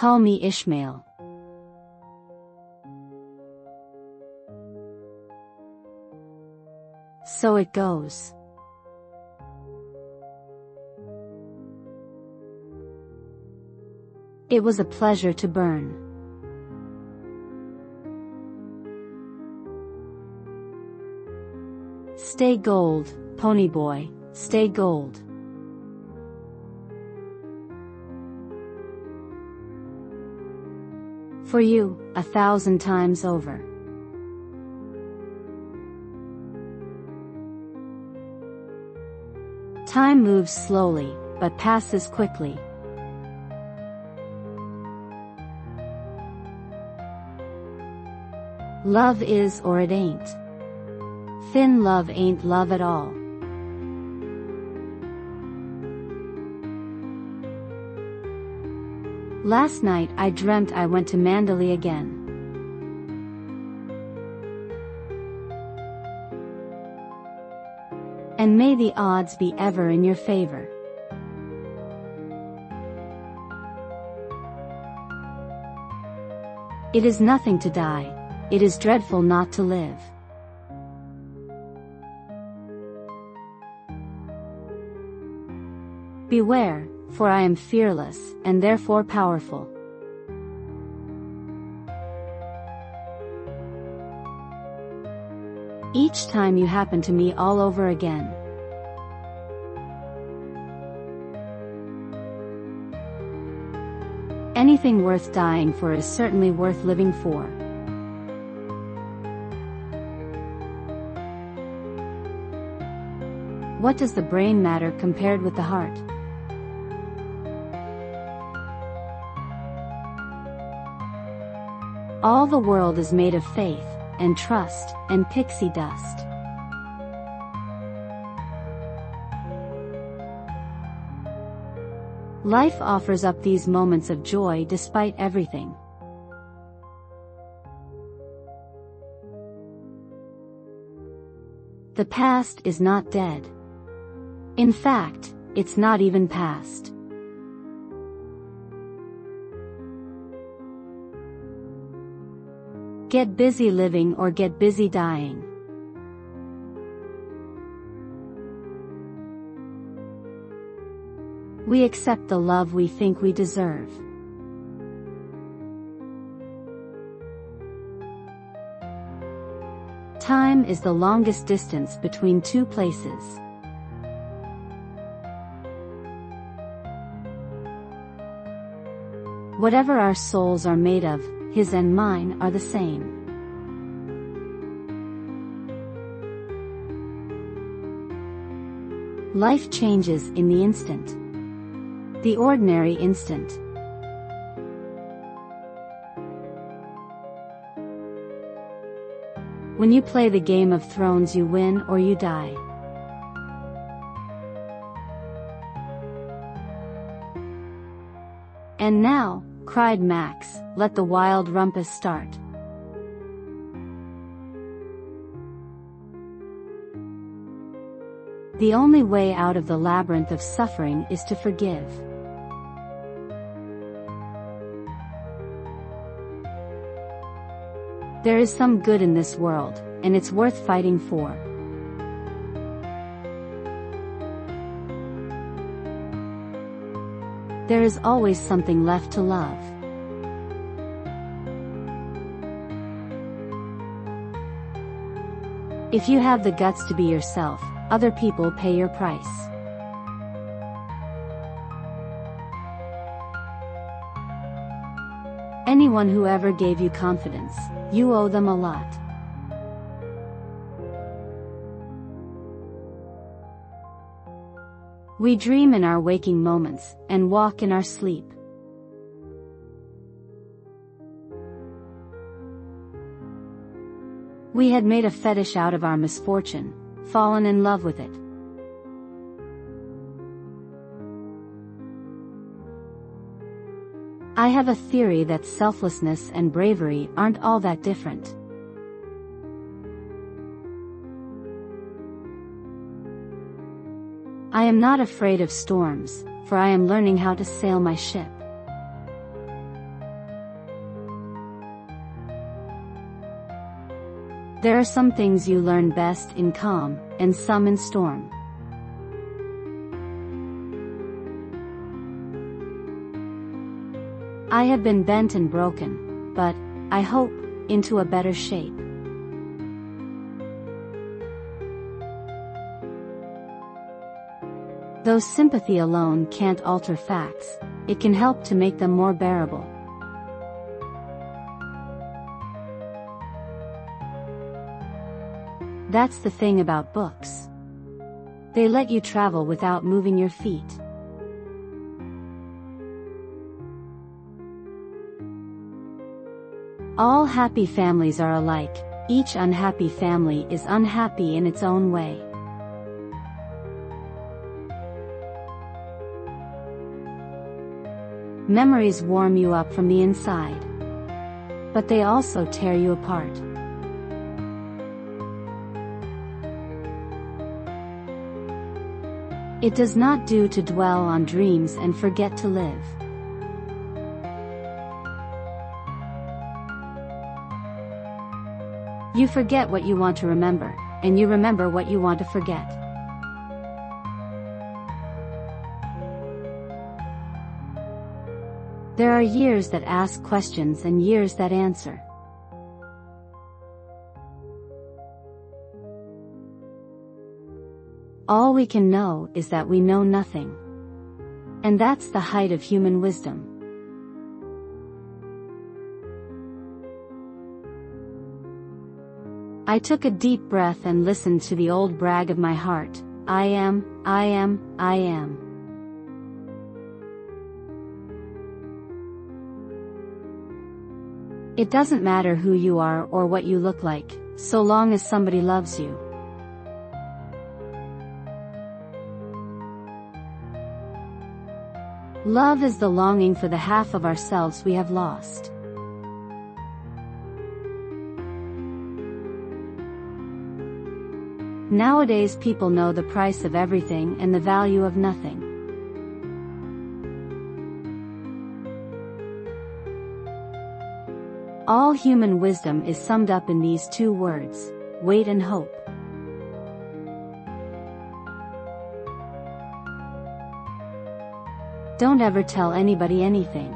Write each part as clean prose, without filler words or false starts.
Call me Ishmael. So it goes. It was a pleasure to burn. Stay gold, pony boy, stay gold. For you, 1,000 times over. Time moves slowly, but passes quickly. Love is or it ain't. Thin love ain't love at all. Last night I dreamt I went to Mandalay again. And may the odds be ever in your favor. It is nothing to die, it is dreadful not to live. Beware, for I am fearless, and therefore powerful. Each time you happen to me all over again. Anything worth dying for is certainly worth living for. What does the brain matter compared with the heart? All the world is made of faith, and trust, and pixie dust. Life offers up these moments of joy despite everything. The past is not dead. In fact, it's not even past. Get busy living or get busy dying. We accept the love we think we deserve. Time is the longest distance between two places. Whatever our souls are made of, his and mine are the same. Life changes in the instant. The ordinary instant. When you play the Game of Thrones, you win or you die. And now, cried Max, let the wild rumpus start. The only way out of the labyrinth of suffering is to forgive. There is some good in this world, and it's worth fighting for. There is always something left to love. If you have the guts to be yourself, other people pay your price. Anyone who ever gave you confidence, you owe them a lot. We dream in our waking moments, and walk in our sleep. We had made a fetish out of our misfortune, fallen in love with it. I have a theory that selflessness and bravery aren't all that different. I am not afraid of storms, for I am learning how to sail my ship. Anyone who ever gave you confidence, you owe them a lot. We dream in our waking moments, and walk in our sleep. We had made a fetish out of our misfortune, fallen in love with it. I have a theory that selflessness and bravery aren't all that different. I am not afraid of storms, for I am learning how to sail my ship. There are some things you learn best in calm, and some in storm. I have been bent and broken, but, I hope, into a better shape. Though sympathy alone can't alter facts, it can help to make them more bearable. That's the thing about books. They let you travel without moving your feet. All happy families are alike, each unhappy family is unhappy in its own way. Memories warm you up from the inside. But they also tear you apart. It does not do to dwell on dreams and forget to live. You forget what you want to remember, and you remember what you want to forget. There are years that ask questions and years that answer. All we can know is that we know nothing. And that's the height of human wisdom. I took a deep breath and listened to the old brag of my heart. I am, I am, I am. It doesn't matter who you are or what you look like, so long as somebody loves you. Love is the longing for the half of ourselves we have lost. Nowadays people know the price of everything and the value of nothing. All human wisdom is summed up in these two words: wait and hope. Don't ever tell anybody anything.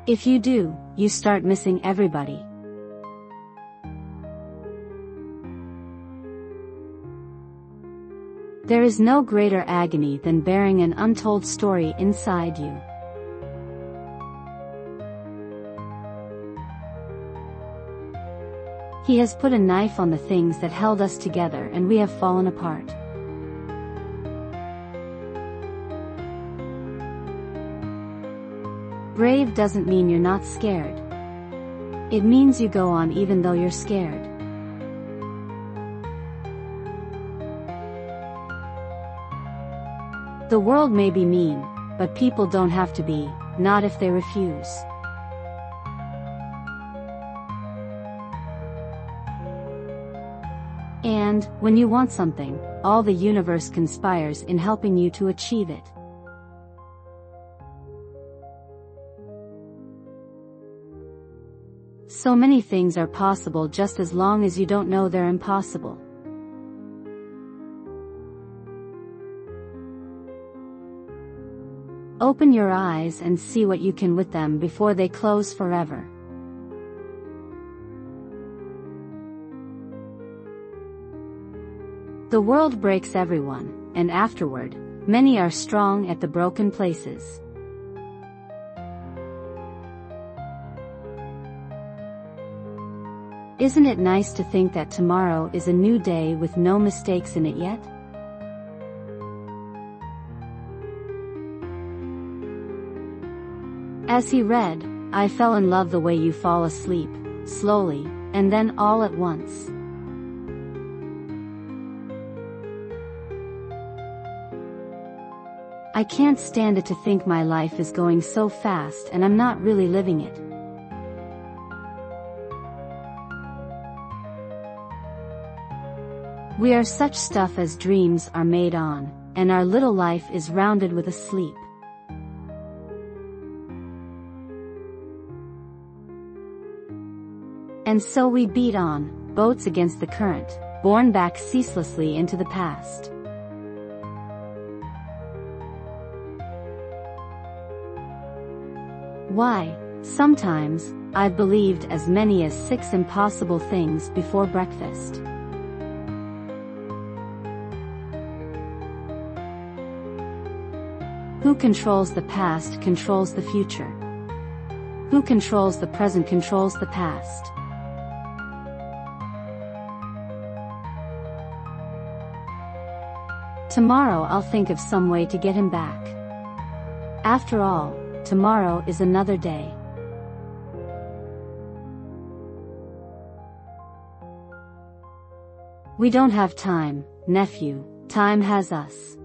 If you do, you start missing everybody. There is no greater agony than bearing an untold story inside you. He has put a knife on the things that held us together and we have fallen apart. Brave doesn't mean you're not scared. It means you go on even though you're scared. The world may be mean, but people don't have to be, not if they refuse. And, when you want something, all the universe conspires in helping you to achieve it. So many things are possible just as long as you don't know they're impossible. Open your eyes and see what you can with them before they close forever. The world breaks everyone, and afterward, many are strong at the broken places. Isn't it nice to think that tomorrow is a new day with no mistakes in it yet? As he read, I fell in love the way you fall asleep, slowly, and then all at once. I can't stand it to think my life is going so fast and I'm not really living it. We are such stuff as dreams are made on, and our little life is rounded with a sleep. And so we beat on, boats against the current, borne back ceaselessly into the past. Why, sometimes, I've believed as many as 6 impossible things before breakfast. Who controls the past controls the future. Who controls the present controls the past. Tomorrow I'll think of some way to get him back. After all, tomorrow is another day. We don't have time, nephew, time has us.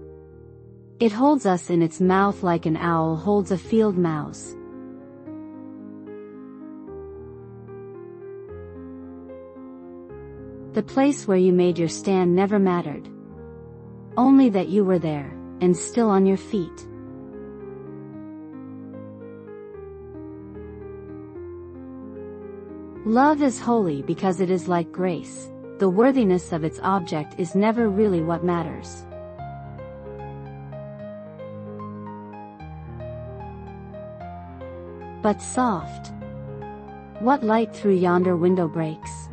It holds us in its mouth like an owl holds a field mouse. The place where you made your stand never mattered. Only that you were there, and still on your feet. Love is holy because it is like grace. The worthiness of its object is never really what matters. But soft. What light through yonder window breaks?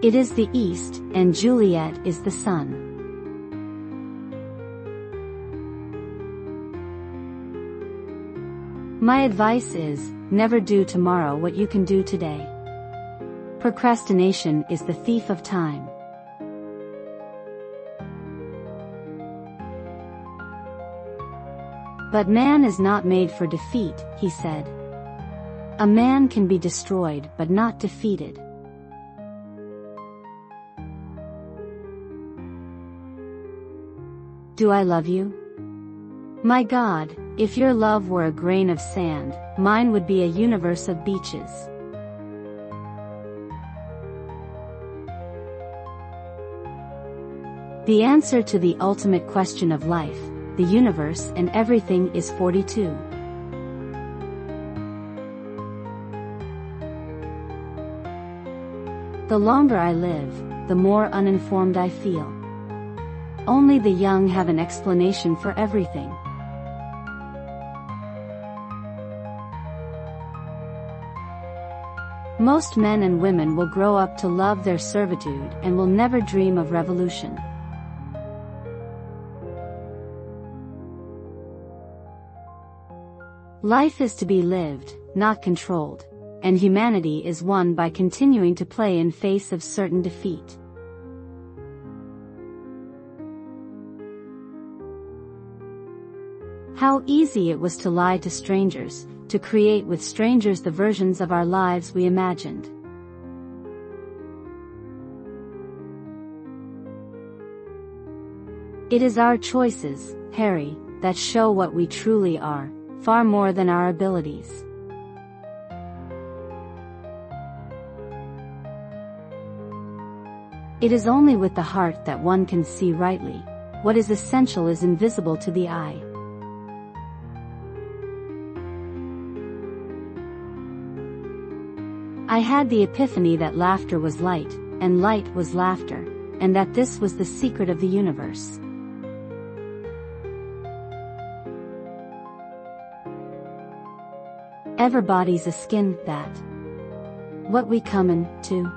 It is the east, and Juliet is the sun. My advice is, never do tomorrow what you can do today. Procrastination is the thief of time. But man is not made for defeat, he said. A man can be destroyed but not defeated. Do I love you? My God, if your love were a grain of sand, mine would be a universe of beaches. The answer to the ultimate question of life, the universe and everything is 42. The longer I live, the more uninformed I feel. Only the young have an explanation for everything. Most men and women will grow up to love their servitude and will never dream of revolution. Life is to be lived, not controlled, and humanity is won by continuing to play in face of certain defeat. How easy it was to lie to strangers, to create with strangers the versions of our lives we imagined. It is our choices, Harry, that show what we truly are, far more than our abilities. It is only with the heart that one can see rightly. What is essential is invisible to the eye. I had the epiphany that laughter was light, and light was laughter, and that this was the secret of the universe. Everybody's a skin, that. What we comin' to.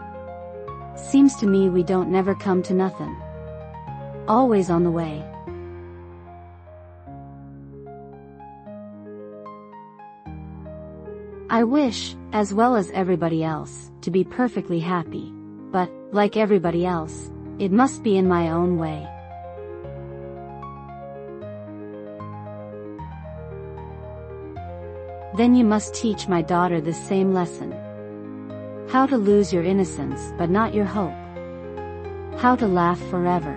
Seems to me we don't never come to nothin'. Always on the way. I wish, as well as everybody else, to be perfectly happy, but, like everybody else, it must be in my own way. Then you must teach my daughter this same lesson. How to lose your innocence but not your hope. How to laugh forever.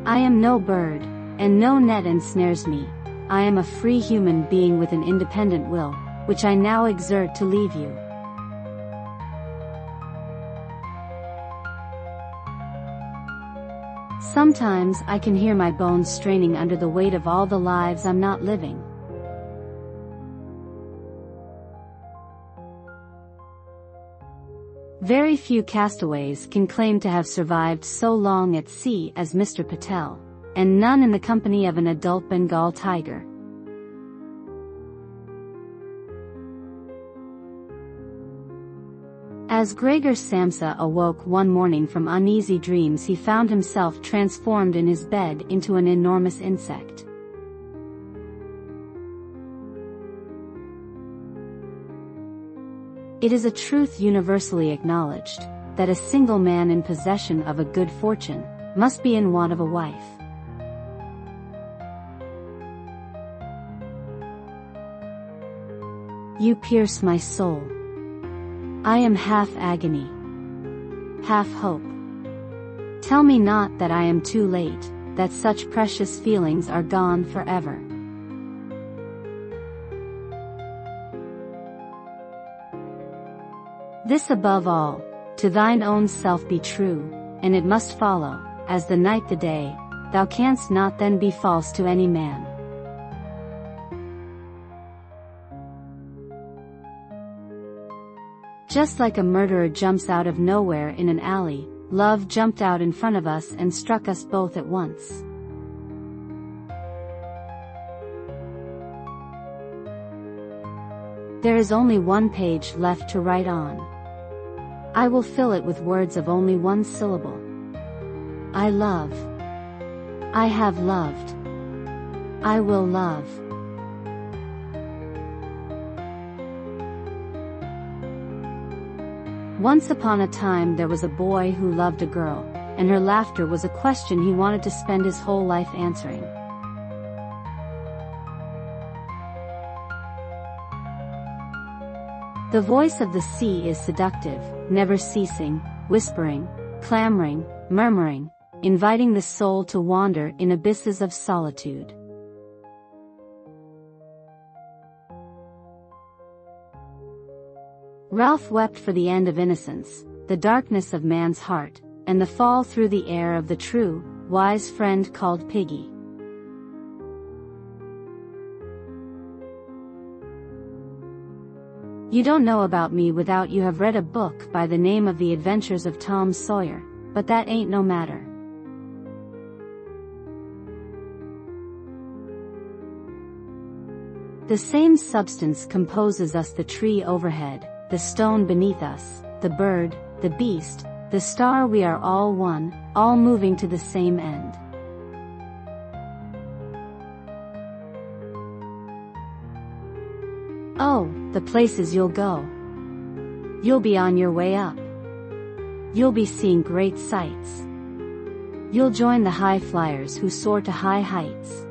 I am no bird, and no net ensnares me. I am a free human being with an independent will, which I now exert to leave you. Sometimes I can hear my bones straining under the weight of all the lives I'm not living. Very few castaways can claim to have survived so long at sea as Mr. Patel, and none in the company of an adult Bengal tiger. As Gregor Samsa awoke one morning from uneasy dreams, he found himself transformed in his bed into an enormous insect. It is a truth universally acknowledged, that a single man in possession of a good fortune must be in want of a wife. You pierce my soul. I am half agony, half hope. Tell me not that I am too late, that such precious feelings are gone forever. This above all, to thine own self be true, and it must follow, as the night the day, thou canst not then be false to any man. Just like a murderer jumps out of nowhere in an alley, love jumped out in front of us and struck us both at once. There is only one page left to write on. I will fill it with words of only one syllable. I love. I have loved. I will love. Once upon a time there was a boy who loved a girl, and her laughter was a question he wanted to spend his whole life answering. The voice of the sea is seductive, never ceasing, whispering, clamoring, murmuring, inviting the soul to wander in abysses of solitude. Ralph wept for the end of innocence, the darkness of man's heart, and the fall through the air of the true, wise friend called Piggy. You don't know about me without you have read a book by the name of The Adventures of Tom Sawyer, but that ain't no matter. The same substance composes us: the tree overhead, the stone beneath us, the bird, the beast, the star. We are all one, all moving to the same end. Oh, the places you'll go. You'll be on your way up. You'll be seeing great sights. You'll join the high flyers who soar to high heights.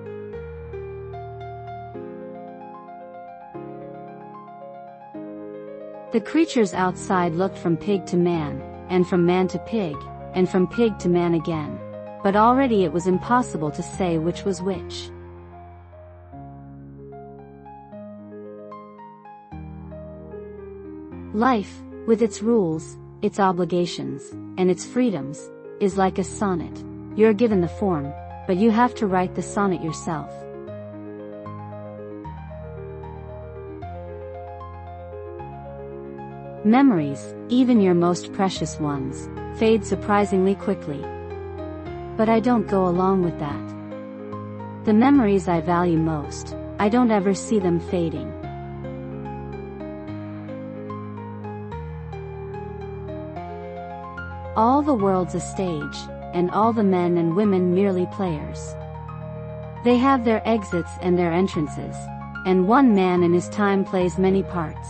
The creatures outside looked from pig to man, and from man to pig, and from pig to man again, but already it was impossible to say which was which. Life, with its rules, its obligations, and its freedoms, is like a sonnet. You're given the form, but you have to write the sonnet yourself. Memories, even your most precious ones, fade surprisingly quickly. But I don't go along with that. The memories I value most, I don't ever see them fading. All the world's a stage, and all the men and women merely players. They have their exits and their entrances, and one man in his time plays many parts.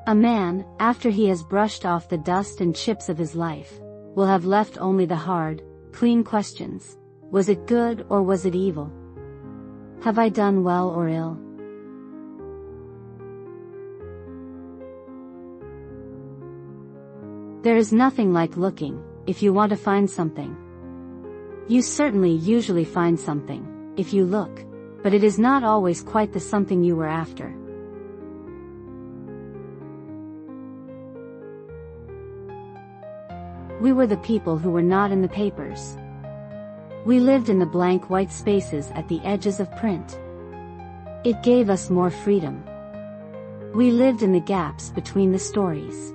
A man, after he has brushed off the dust and chips of his life, will have left only the hard, clean questions. Was it good or was it evil? Have I done well or ill? There is nothing like looking, if you want to find something. You certainly usually find something, if you look, but it is not always quite the something you were after. We were the people who were not in the papers. We lived in the blank white spaces at the edges of print. It gave us more freedom. We lived in the gaps between the stories.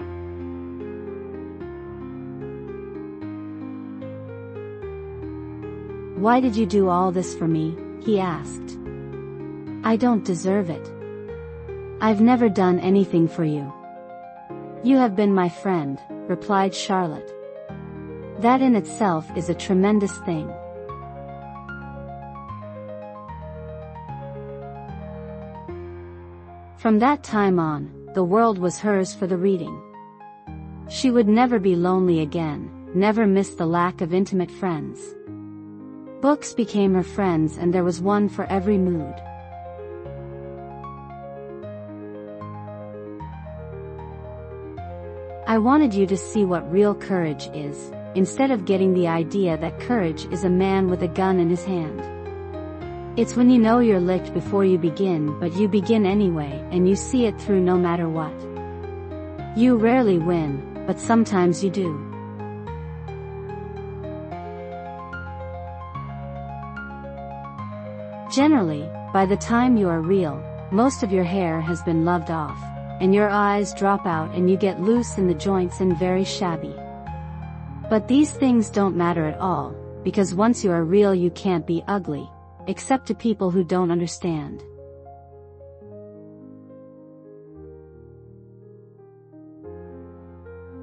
"Why did you do all this for me?" he asked. "I don't deserve it. I've never done anything for you." "You have been my friend," replied Charlotte. "That in itself is a tremendous thing." From that time on, the world was hers for the reading. She would never be lonely again, never miss the lack of intimate friends. Books became her friends, and there was one for every mood. I wanted you to see what real courage is, instead of getting the idea that courage is a man with a gun in his hand. It's when you know you're licked before you begin, but you begin anyway, and you see it through no matter what. You rarely win, but sometimes you do. Generally, by the time you are real, most of your hair has been loved off, and your eyes drop out and you get loose in the joints and very shabby. But these things don't matter at all, because once you are real you can't be ugly, except to people who don't understand.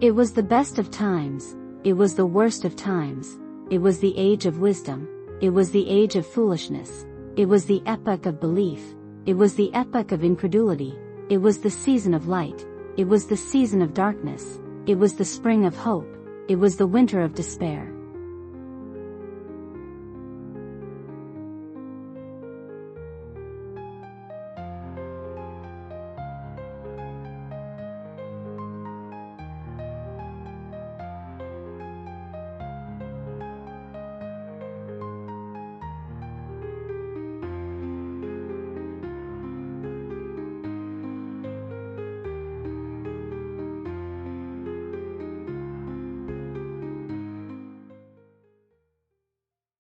It was the best of times, it was the worst of times, it was the age of wisdom, it was the age of foolishness, it was the epoch of belief, it was the epoch of incredulity, it was the season of light, it was the season of darkness, it was the spring of hope, it was the winter of despair.